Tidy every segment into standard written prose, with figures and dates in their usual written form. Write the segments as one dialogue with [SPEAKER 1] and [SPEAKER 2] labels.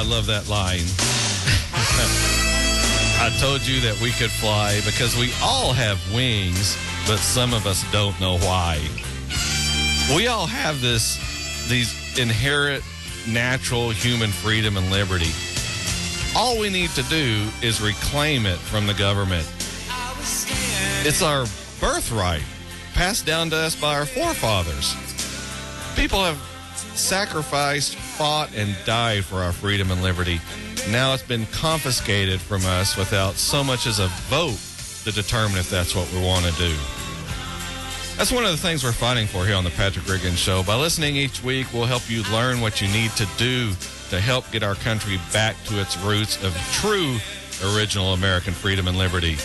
[SPEAKER 1] love that line. I told you that we could fly because we all have wings, but some of us don't know why. We all have these inherent natural human freedom and liberty. All we need to do is reclaim it from the government. It's our birthright, passed down to us by our forefathers. People have sacrificed, fought, and died for our freedom and liberty. Now it's been confiscated from us without so much as a vote to determine if that's what we want to do. That's one of the things we're fighting for here on the Patrick Riggins Show. By listening each week, we'll help you learn what you need to do to help get our country back to its roots of true original American freedom and liberty.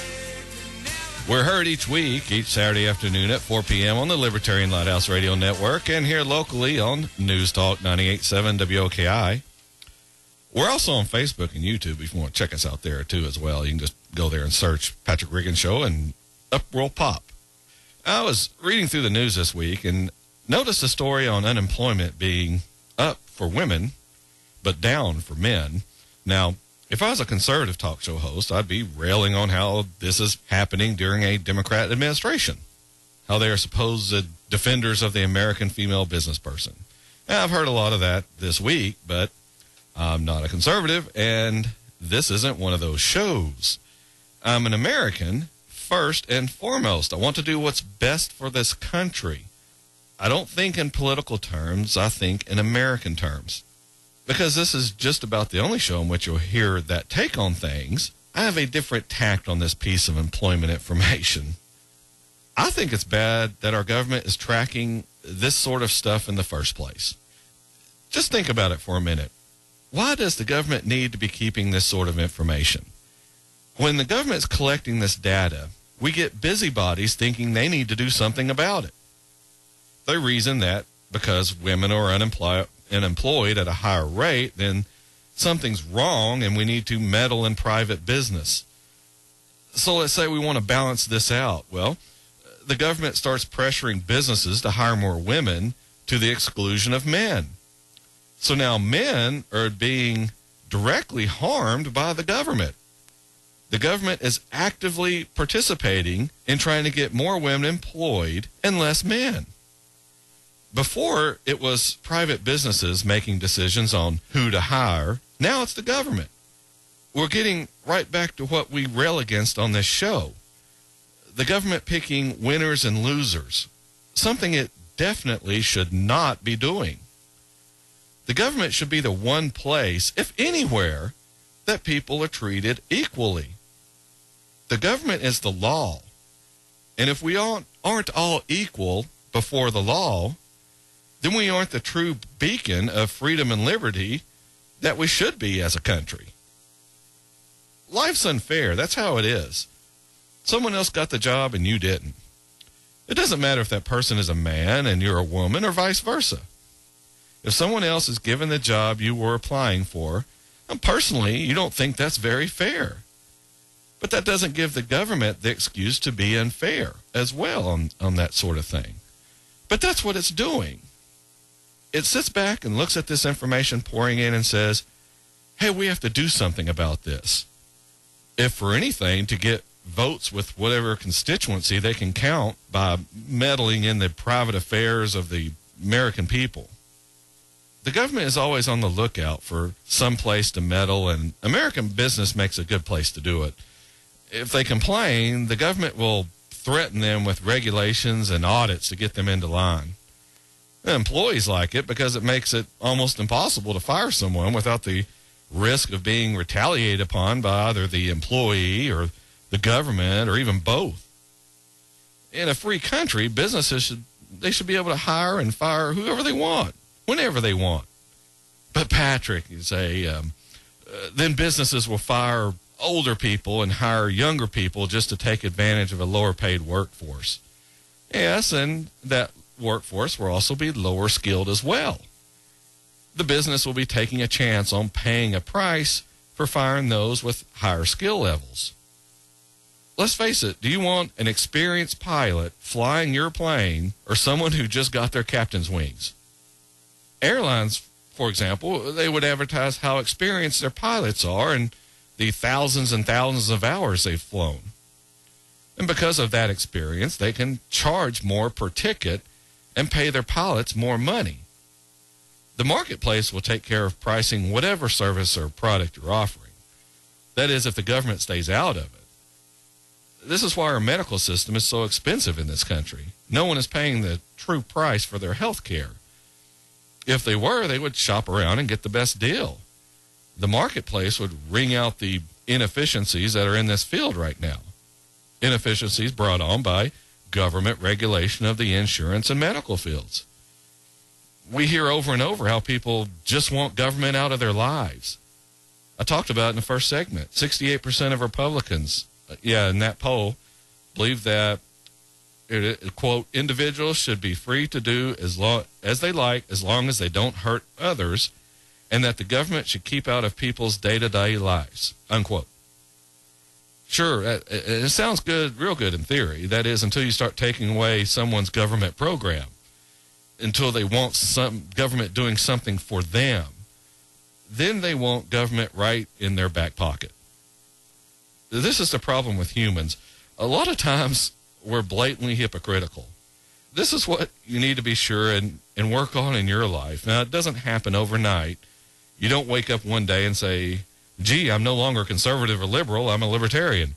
[SPEAKER 1] We're heard each week, each Saturday afternoon at 4 p.m. on the Libertarian Lighthouse Radio Network and here locally on News Talk 98.7 WOKI. We're also on Facebook and YouTube if you want to check us out there, too, as well. You can just go there and search Patrick Riggins Show and up will pop. I was reading through the news this week and noticed a story on unemployment being up for women, but down for men. Now, if I was a conservative talk show host, I'd be railing on how this is happening during a Democrat administration, how they are supposed defenders of the American female business person. Now, I've heard a lot of that this week, but I'm not a conservative, and this isn't one of those shows. I'm an American first and foremost. I want to do what's best for this country. I don't think in political terms. I think in American terms. Because this is just about the only show in which you'll hear that take on things, I have a different tact on this piece of employment information. I think it's bad that our government is tracking this sort of stuff in the first place. Just think about it for a minute. Why does the government need to be keeping this sort of information? When the government's collecting this data, we get busybodies thinking they need to do something about it. They reason that because women are unemployed at a higher rate, then something's wrong and we need to meddle in private business. So let's say we want to balance this out. Well, the government starts pressuring businesses to hire more women to the exclusion of men. So now men are being directly harmed by the government. The government is actively participating in trying to get more women employed and less men. Before, it was private businesses making decisions on who to hire. Now it's the government. We're getting right back to what we rail against on this show. The government picking winners and losers, something it definitely should not be doing. The government should be the one place, if anywhere, that people are treated equally. The government is the law. And if we aren't all equal before the law, then we aren't the true beacon of freedom and liberty that we should be as a country. Life's unfair. That's how it is. Someone else got the job and you didn't. It doesn't matter if that person is a man and you're a woman or vice versa. If someone else is given the job you were applying for, and personally, you don't think that's very fair. But that doesn't give the government the excuse to be unfair as well on that sort of thing. But that's what it's doing. It sits back and looks at this information pouring in and says, hey, we have to do something about this. If for anything, to get votes with whatever constituency they can count by meddling in the private affairs of the American people. The government is always on the lookout for some place to meddle, and American business makes a good place to do it. If they complain, the government will threaten them with regulations and audits to get them into line. The employees like it because it makes it almost impossible to fire someone without the risk of being retaliated upon by either the employee or the government or even both. In a free country, businesses should be able to hire and fire whoever they want, whenever they want. But Patrick, you say, then businesses will fire older people and hire younger people just to take advantage of a lower paid workforce. Yes, and that workforce will also be lower skilled as well. The business will be taking a chance on paying a price for firing those with higher skill levels. Let's face it, do you want an experienced pilot flying your plane or someone who just got their captain's wings? Airlines For example, they would advertise how experienced their pilots are and the thousands and thousands of hours they've flown. And because of that experience, they can charge more per ticket and pay their pilots more money. The marketplace will take care of pricing whatever service or product you're offering. That is, if the government stays out of it. This is why our medical system is so expensive in this country. No one is paying the true price for their health care. If they were, they would shop around and get the best deal. The marketplace would wring out the inefficiencies that are in this field right now. Inefficiencies brought on by government regulation of the insurance and medical fields. We hear over and over how people just want government out of their lives. I talked about it in the first segment. 68% of Republicans, in that poll, believe that, quote, individuals should be free to do as they like, as long as they don't hurt others, and that the government should keep out of people's day-to-day lives, unquote. Sure, it sounds good, real good in theory. That is, until you start taking away someone's government program, until they want some government doing something for them. Then they want government right in their back pocket. This is the problem with humans. A lot of times we're blatantly hypocritical. This is what you need to be sure and work on in your life. Now, it doesn't happen overnight. You don't wake up one day and say, gee, I'm no longer conservative or liberal, I'm a libertarian.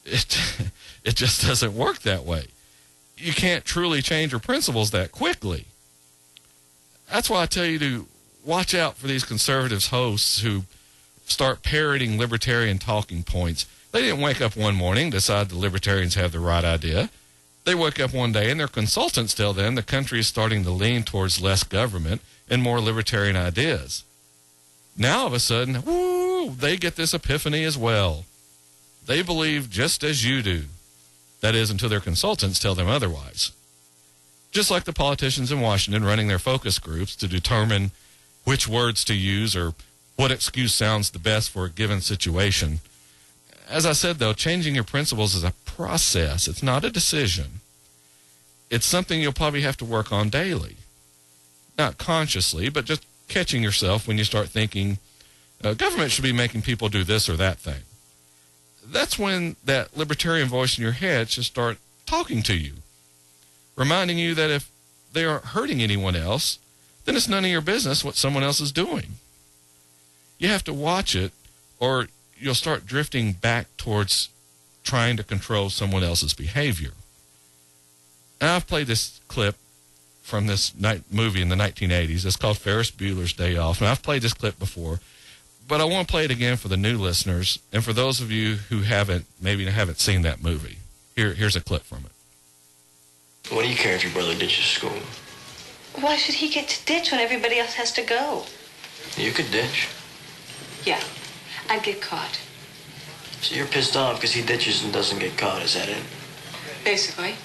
[SPEAKER 1] It just doesn't work that way. You can't truly change your principles that quickly. That's why I tell you to watch out for these conservatives hosts who start parroting libertarian talking points. They didn't wake up one morning and decide the libertarians have the right idea. They wake up one day and their consultants tell them the country is starting to lean towards less government and more libertarian ideas. Now, all of a sudden, they get this epiphany as well. They believe just as you do. That is, until their consultants tell them otherwise. Just like the politicians in Washington running their focus groups to determine which words to use or what excuse sounds the best for a given situation. As I said, though, changing your principles is a process. It's not a decision. It's something you'll probably have to work on daily. Not consciously, but just catching yourself when you start thinking, government should be making people do this or that thing. That's when that libertarian voice in your head should start talking to you, reminding you that if they aren't hurting anyone else, then it's none of your business what someone else is doing. You have to watch it, or you'll start drifting back towards trying to control someone else's behavior. And I've played this clip from this movie in the 1980s. It's called Ferris Bueller's Day Off. And I've played this clip before, but I want to play it again for the new listeners and for those of you who maybe haven't seen that movie. Here's a clip from it.
[SPEAKER 2] What do you care if your brother ditches school?
[SPEAKER 3] Why should he get to ditch when everybody else has to go?
[SPEAKER 2] You could ditch.
[SPEAKER 3] Yeah, I'd get caught.
[SPEAKER 2] So you're pissed off because he ditches and doesn't get caught, is that it?
[SPEAKER 3] Basically.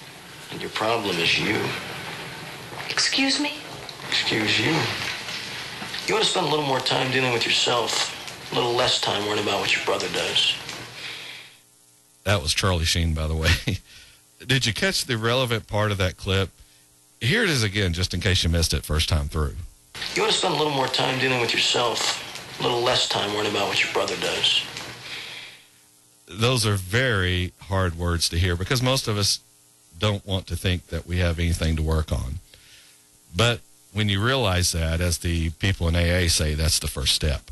[SPEAKER 2] And your problem is you.
[SPEAKER 3] Excuse me?
[SPEAKER 2] Excuse you. You ought to spend a little more time dealing with yourself, a little less time worrying about what your brother does.
[SPEAKER 1] That was Charlie Sheen, by the way. Did you catch the relevant part of that clip? Here it is again, just in case you missed it first time through.
[SPEAKER 2] You ought to spend a little more time dealing with yourself, a little less time worrying about what your brother does.
[SPEAKER 1] Those are very hard words to hear because most of us don't want to think that we have anything to work on. But when you realize that, as the people in AA say, that's the first step.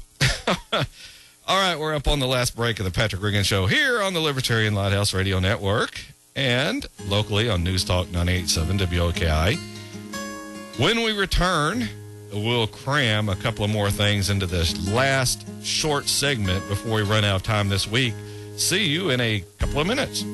[SPEAKER 1] All right, we're up on the last break of the Patrick Regan Show here on the Libertarian Lighthouse Radio Network and locally on News Talk 98.7 WOKI. When we return, we'll cram a couple of more things into this last short segment before we run out of time this week. See you in a couple of minutes.